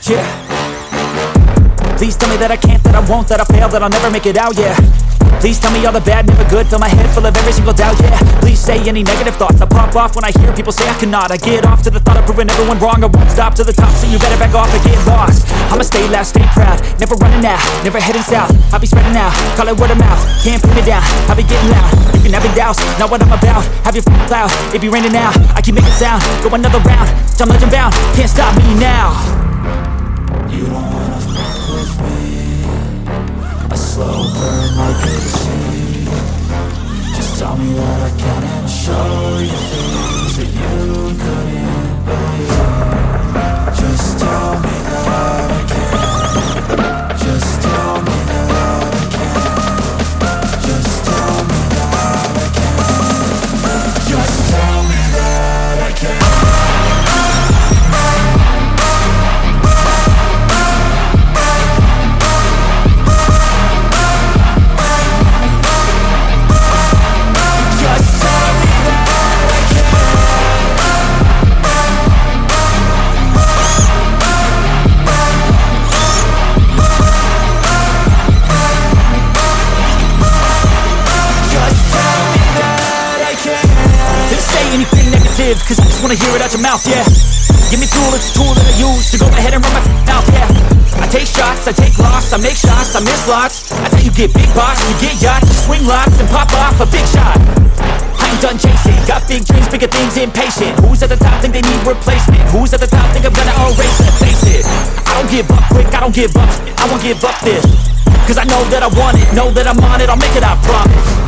Yeah. Please tell me that I can't, that I won't, that I fail, that I'll never make it out, yeah. Please tell me all the bad, never good, fill my head full of every single doubt, yeah. Please say any negative thoughts, I pop off when I hear people say I cannot. I get off to the thought of proving everyone wrong, I won't stop to the top, so you better back off and get lost. I'ma stay loud, stay proud, never running out, never heading south. I'll be spreading out, call it word of mouth, can't put me down, I'll be getting loud. You can have your doubts, not what I'm about, have your cloud, it be raining now. I keep making sound, go another round, I'm legend bound, can't stop me now. You don't wanna fuck with me, a slow burn like a disease. Just tell me that I can and I'll show you things that you couldn't believe. Just tell me that I can. Just tell me that I can. Just tell me that I can. Just tell me that I can. Cause I just wanna hear it out your mouth, yeah. Give me fuel, it's a tool that I use to go ahead and run my mouth, yeah. I take shots, I take loss, I make shots, I miss lots. That's how you get big boss, you get yachts, you swing lots and pop off a big shot. I ain't done chasing, got big dreams, bigger things, impatient. Who's at the top think they need replacement? Who's at the top think I'm gonna erase it? Face it, I don't give up quick, I don't give up, I won't give up this. Cause I know that I want it, know that I'm on it, I'll make it, I promise.